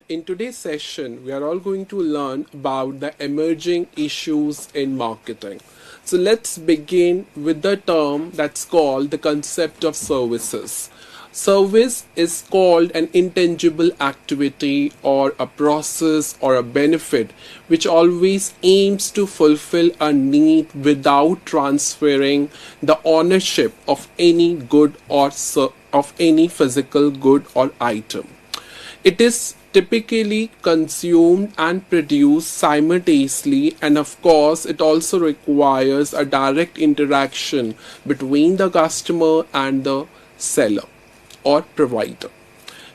In today's session, we are all going to learn about the emerging issues in marketing. So let's begin with the term that's called the concept of services. Service is called an intangible activity or a process or a benefit which always aims to fulfill a need without transferring the ownership of any good or of any physical good or item. It is typically consumed and produced simultaneously, and of course, it also requires a direct interaction between the customer and the seller or provider.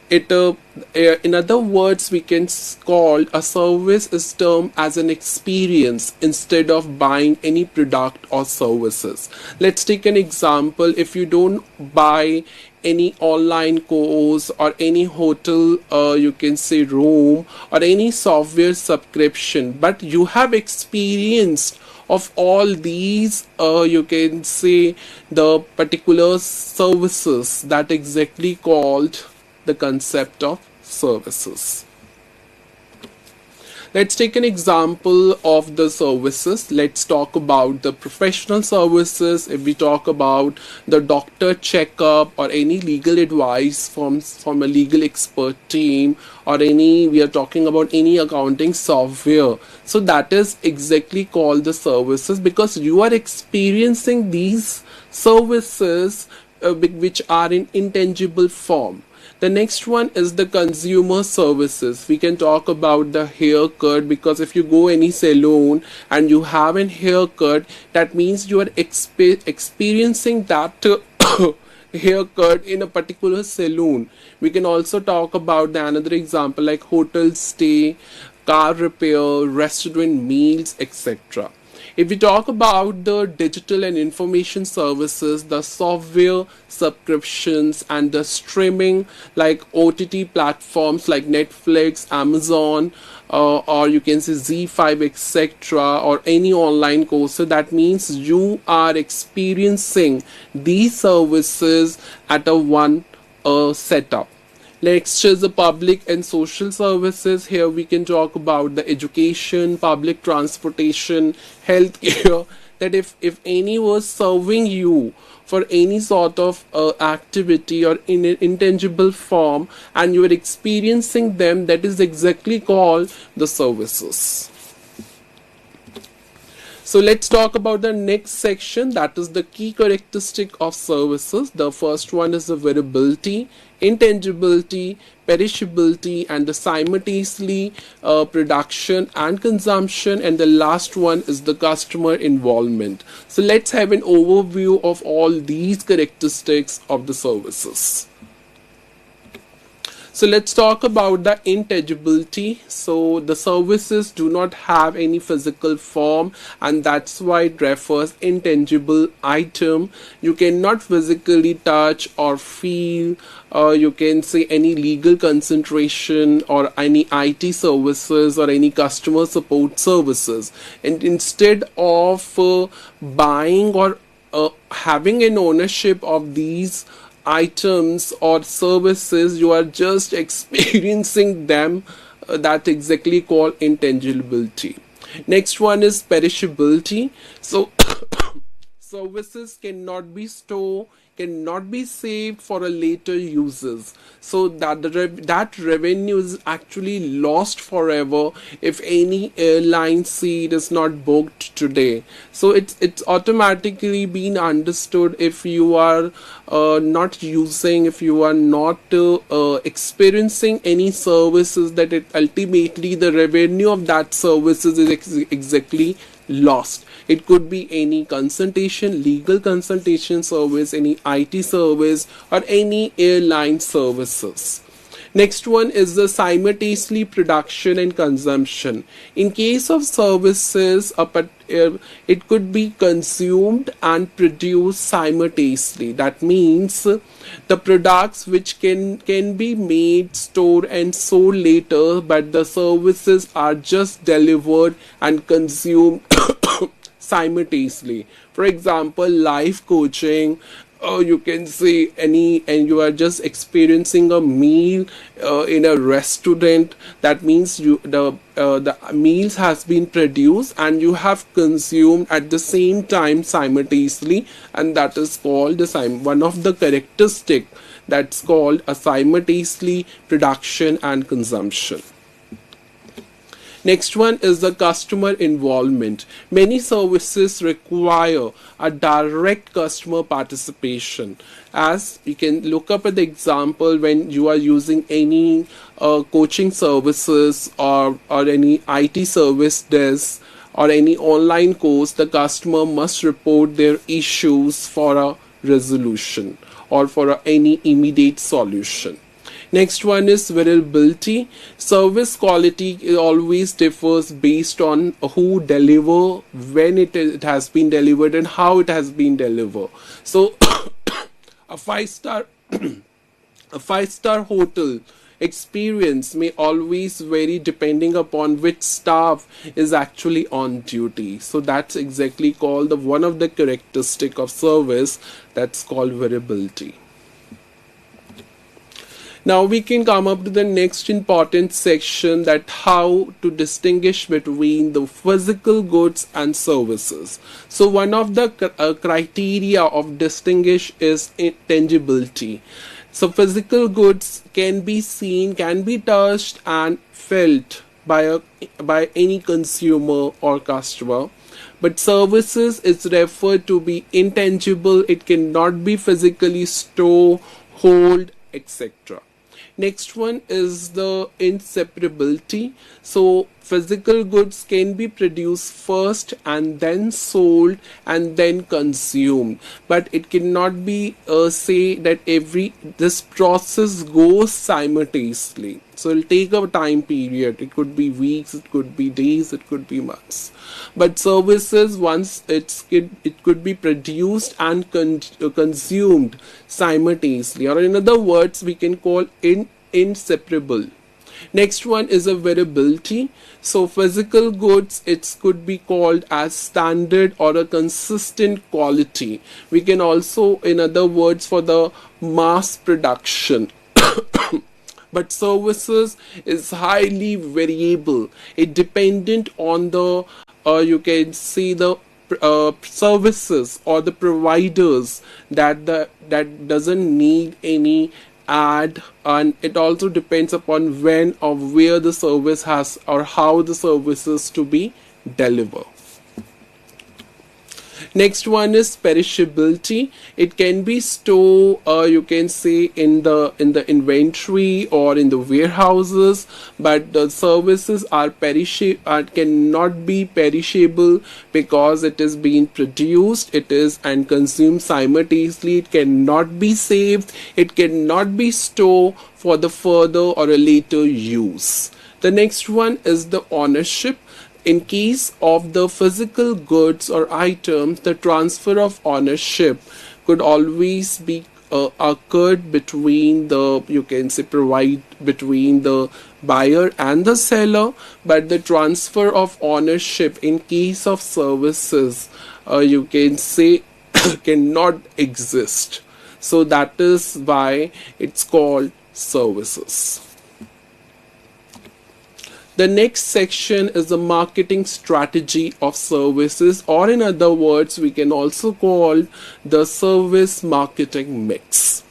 In other words, we can call a service is termed as an experience instead of buying any product or services. Let's take an example. If you don't buy any online course or any hotel, you can say room or any software subscription, but you have experienced of all these, you can say the particular services, that exactly called the concept of services. Let's take an example of the services. Let's talk about the professional services. If we talk about the doctor checkup or any legal advice from a legal expert team, or we are talking about any accounting software. So that is exactly called the services, because you are experiencing these services which are in intangible form. The next one is the consumer services. We can talk about the haircut, because if you go any salon and you have an haircut, that means you are experiencing that haircut in a particular salon. We can also talk about the another example like hotel stay, car repair, restaurant meals, etc. If we talk about the digital and information services, the software subscriptions and the streaming like OTT platforms like Netflix, Amazon, or you can say Z5, etc., or any online course, so that means you are experiencing these services at a one setup. Next is the public and social services. Here we can talk about the education, public transportation, healthcare. That if any was serving you for any sort of activity or in an intangible form and you are experiencing them, that is exactly called the services. So let's talk about the next section, that is the key characteristic of services. The first one is the variability, intangibility, perishability, and the simultaneously production and consumption, and the last one is the customer involvement. So let's have an overview of all these characteristics of the services. So let's talk about the intangibility. So the services do not have any physical form, and that's why it refers intangible item. You cannot physically touch or feel, you can say any legal concentration or any IT services or any customer support services. And instead of buying or having an ownership of these items or services, you are just experiencing them. That exactly called intangibility. Next one is perishability. So services cannot be stored, cannot be saved for a later uses, so that that revenue is actually lost forever if any airline seat is not booked today. So it's automatically been understood if you are not using, if you are not experiencing any services, that it ultimately the revenue of that services is exactly lost. It could be any consultation, legal consultation service, any IT service, or any airline services. Next one is the simultaneously production and consumption. In case of services, it could be consumed and produced simultaneously. That means the products which can be made, stored, and sold later, but the services are just delivered and consumed simultaneously. For example, life coaching, you can say any, and you are just experiencing a meal in a restaurant. That means the meals has been produced and you have consumed at the same time simultaneously, and that is called the one of the characteristic that's called a simultaneously production and consumption. Next one is the customer involvement. Many services require a direct customer participation. As you can look up at the example when you are using any coaching services or any IT service desk or any online course, the customer must report their issues for a resolution or for any immediate solution. Next one is variability. Service quality always differs based on who deliver, when it has been delivered, and how it has been delivered. So a five-star a five-star hotel experience may always vary depending upon which staff is actually on duty. So that's exactly called one of the characteristic of service, that's called variability. Now we can come up to the next important section, that how to distinguish between the physical goods and services. So one of the criteria of distinguish is tangibility. So physical goods can be seen, can be touched and felt by any consumer or customer. But services is referred to be intangible. It cannot be physically stored, hold, etc. Next one is the inseparability. So physical goods can be produced first and then sold and then consumed, but it cannot be say that this process goes simultaneously. So it'll take a time period. It could be weeks, it could be days, it could be months. But services, once it could be produced and consumed simultaneously, or in other words, we can call inseparable. Next one is a variability. So physical goods, it could be called as standard or a consistent quality. We can also, in other words, for the mass production. But services is highly variable. It dependent on the you can see the services or the providers that doesn't need any ad, and it also depends upon when or where the service has or how the service is to be delivered. Next one is perishability. It can be stored, you can say in the inventory or in the warehouses, but the services are cannot be perishable because it is being produced, it is and consumed simultaneously. It cannot be saved, it cannot be stored for the further or a later use. The next one is the ownership. In case of the physical goods or items, the transfer of ownership could always be occurred between the, you can say, between the buyer and the seller, but the transfer of ownership in case of services, you can say, cannot exist. So that is why it's called services. The next section is the marketing strategy of services, or in other words, we can also call the service marketing mix.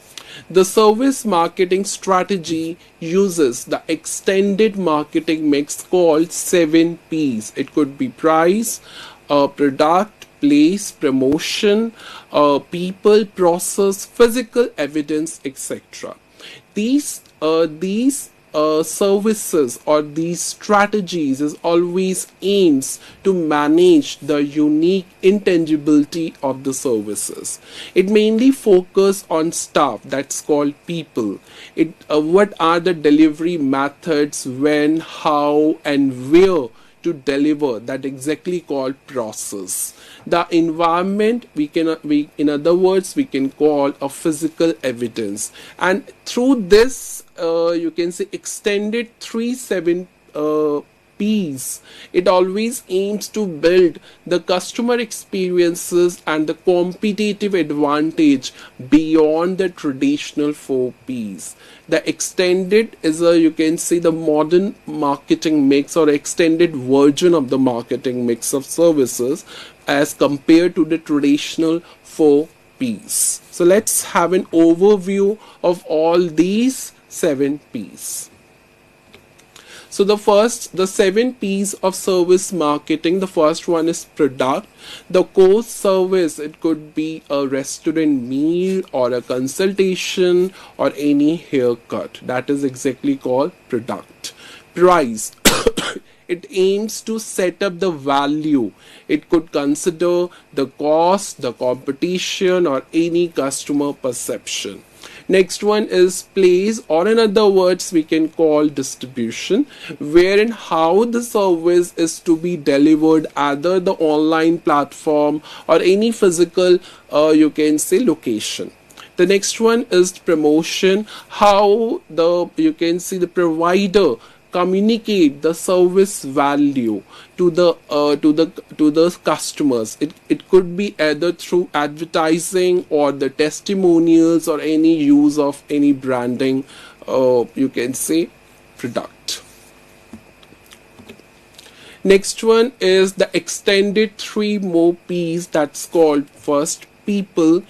The service marketing strategy uses the extended marketing mix called 7 P's. It could be price, product, place, promotion, people, process, physical evidence, etc. These services or these strategies is always aims to manage the unique intangibility of the services. It mainly focus on staff, that's called people. What are the delivery methods, when, how and where to deliver, that exactly called process. The environment, in other words, we can call a physical evidence, and through this you can say extended 7 P's. It always aims to build the customer experiences and the competitive advantage beyond the traditional 4 P's. The extended is a, you can see, the modern marketing mix or extended version of the marketing mix of services as compared to the traditional 4 P's. So let's have an overview of all these 7 P's. So the 7 P's of service marketing, the first one is product. The core service, it could be a restaurant meal or a consultation or any haircut. That is exactly called product. Price. It aims to set up the value. It could consider the cost, the competition, or any customer perception. Next one is place, or in other words we can call distribution, wherein how the service is to be delivered, either the online platform or any physical you can say location. The next one is promotion, how the, you can see, the provider communicate the service value to the customers. It could be either through advertising or the testimonials or any use of any branding you can say product. Next one is the extended 3 more P's, that's called first people,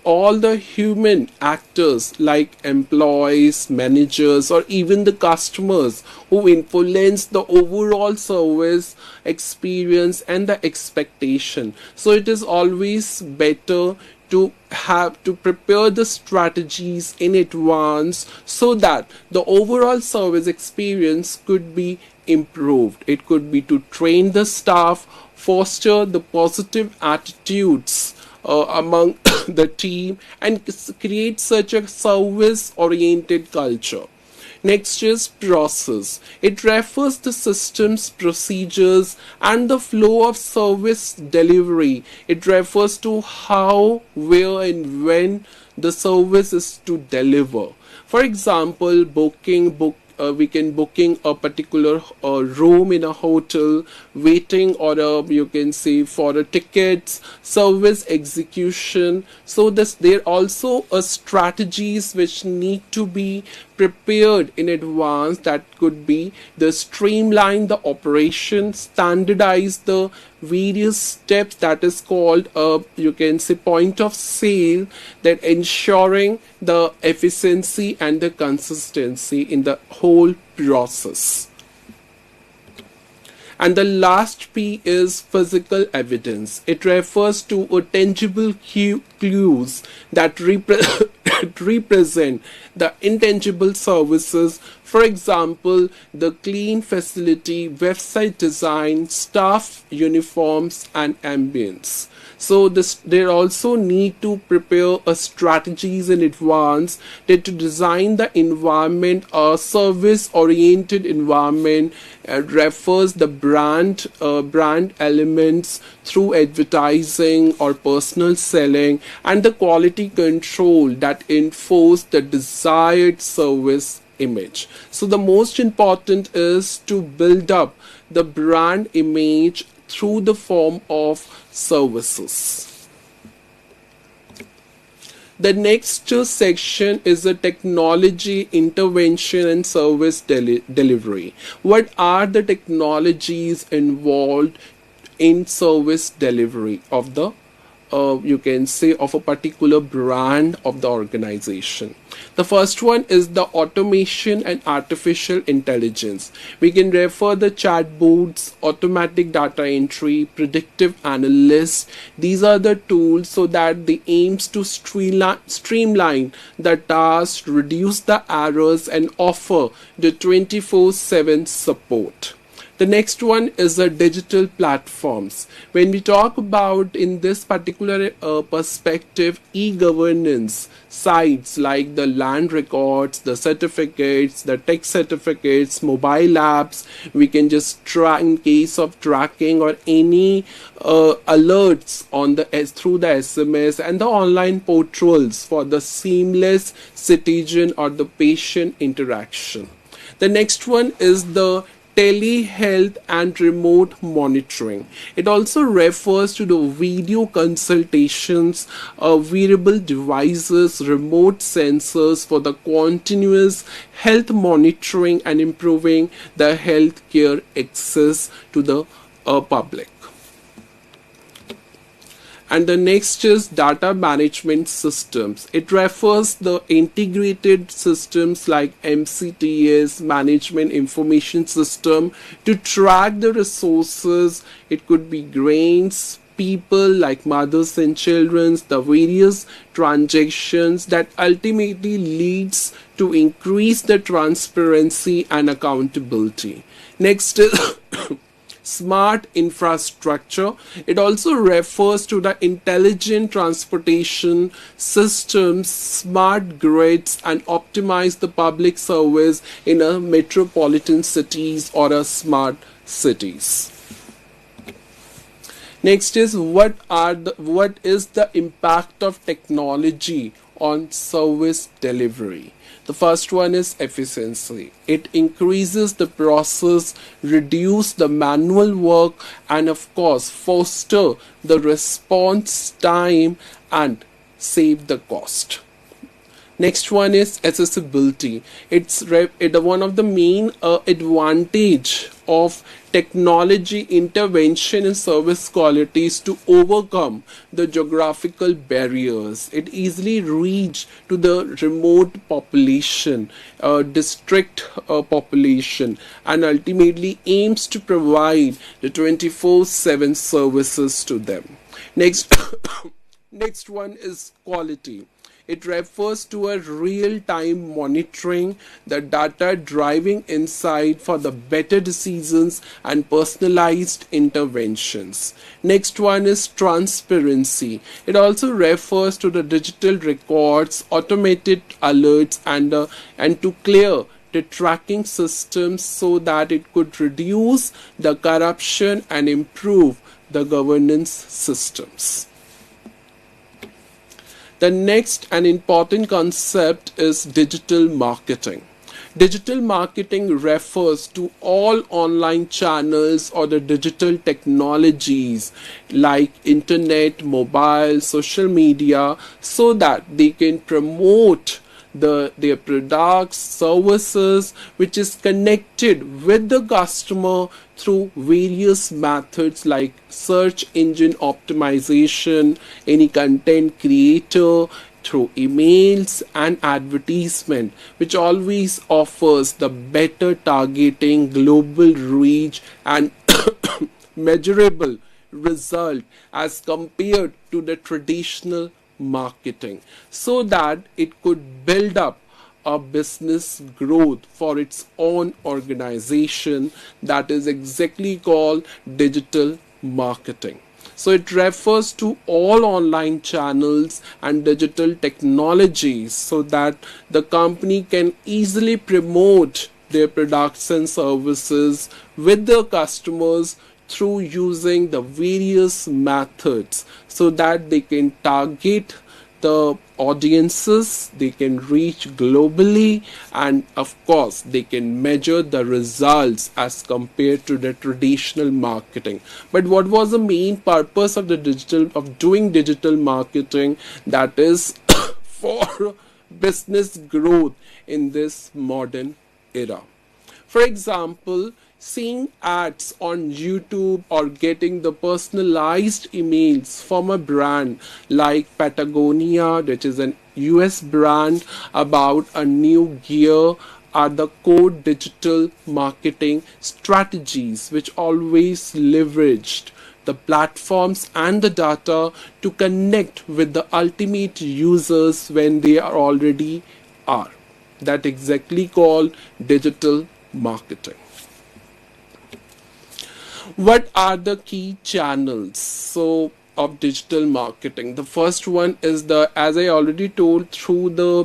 all the human actors like employees, managers, or even the customers who influence the overall service experience and the expectation. So it is always better to have to prepare the strategies in advance so that the overall service experience could be improved. It could be to train the staff, foster the positive attitudes among the team, and create such a service oriented culture. Next is process. It refers to systems, procedures, and the flow of service delivery. It refers to how, where, and when the service is to deliver. For example, we can booking a particular room in a hotel, waiting, or you can say for a tickets, service execution. So there also strategies which need to be prepared in advance. That could be the streamline the operation, standardize the various steps, that is called you can say point of sale, that ensuring the efficiency and the consistency in the whole process. And the last P is physical evidence. It refers to a tangible clues that represent the intangible services. For example, the clean facility, website design, staff uniforms, and ambience. So they also need to prepare strategies in advance to design the environment, a service-oriented environment. Refers the brand elements through advertising or personal selling, and the quality control that enforce the desired service image. So the most important is to build up the brand image through the form of services. The next section is the technology intervention and service delivery. What are the technologies involved in service delivery of the you can say of a particular brand of the organization? The first one is the automation and artificial intelligence. We can refer the chatbots, automatic data entry, predictive analysts. These are the tools so that they aims to streamline the task, reduce the errors, and offer the 24/7 support. The next one is the digital platforms. When we talk about in this particular perspective, e-governance sites like the land records, the certificates, the tech certificates, mobile apps, we can just try in case of tracking or any alerts on the through the SMS, and the online portals for the seamless citizen or the patient interaction. The next one is the telehealth and remote monitoring. It also refers to the video consultations, wearable devices, remote sensors for the continuous health monitoring and improving the healthcare access to the public. And the next is data management systems. It refers the integrated systems like MCTS, management information system, to track the resources. It could be grains, people like mothers and children, the various transactions that ultimately leads to increase the transparency and accountability. Next is smart infrastructure. It also refers to the intelligent transportation systems, smart grids, and optimize the public service in a metropolitan cities or a smart cities. Next is what is the impact of technology on service delivery. The first one is efficiency. It increases the process, reduce the manual work, and of course foster the response time and save the cost. Next one is accessibility. It's one of the main advantage of technology intervention in service qualities to overcome the geographical barriers. It easily reach to the remote population, district population, and ultimately aims to provide the 24/7 services to them. Next, next one is quality. It refers to a real-time monitoring the data, driving insight for the better decisions and personalized interventions. Next one is transparency. It also refers to the digital records, automated alerts, and to clear the tracking systems so that it could reduce the corruption and improve the governance systems. The next and important concept is digital marketing. Digital marketing refers to all online channels or the digital technologies like internet, mobile, social media, so that they can promote their products, services, which is connected with the customer through various methods like search engine optimization, any content creator, through emails and advertisement, which always offers the better targeting, global reach, and measurable result as compared to the traditional marketing, so that it could build up a business growth for its own organization. That is exactly called digital marketing. So it refers to all online channels and digital technologies so that the company can easily promote their products and services with their customers through using the various methods so that they can target the audiences, they can reach globally, and of course they can measure the results as compared to the traditional marketing. But what was the main purpose of doing digital marketing? That is for business growth in this modern era. For example, seeing ads on YouTube or getting the personalized emails from a brand like Patagonia, which is an US brand, about a new gear, are the core digital marketing strategies which always leveraged the platforms and the data to connect with the ultimate users when they are already are. That exactly called digital marketing. What are the key channels of digital marketing? The first one is as I already told, through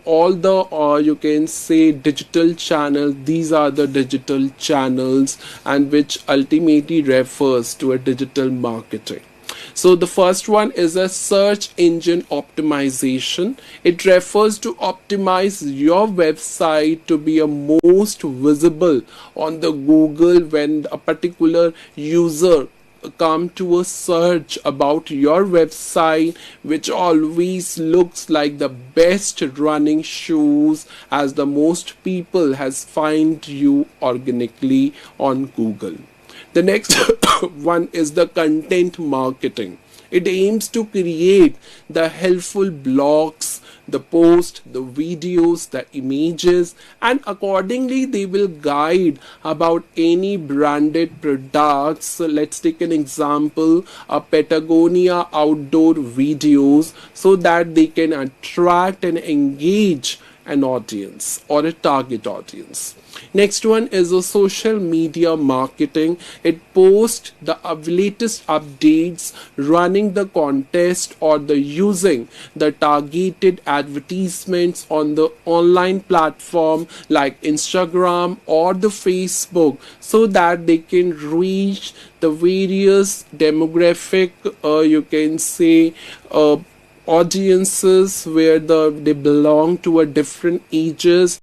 all the you can say digital channels. These are the digital channels, and which ultimately refers to a digital marketing. So the first one is a search engine optimization. It refers to optimize your website to be a most visible on the Google when a particular user come to a search about your website, which always looks like the best running shoes, as the most people has find you organically on Google. The next one is the content marketing. It aims to create the helpful blogs, the posts, the videos, the images, and accordingly they will guide about any branded products. So let's take an example, a Patagonia outdoor videos, so that they can attract and engage an audience or a target audience. Next one is a social media marketing. It posts the latest updates, running the contest or the using the targeted advertisements on the online platform like Instagram or the Facebook, so that they can reach the various demographic, you can say, audiences where they belong to a different ages.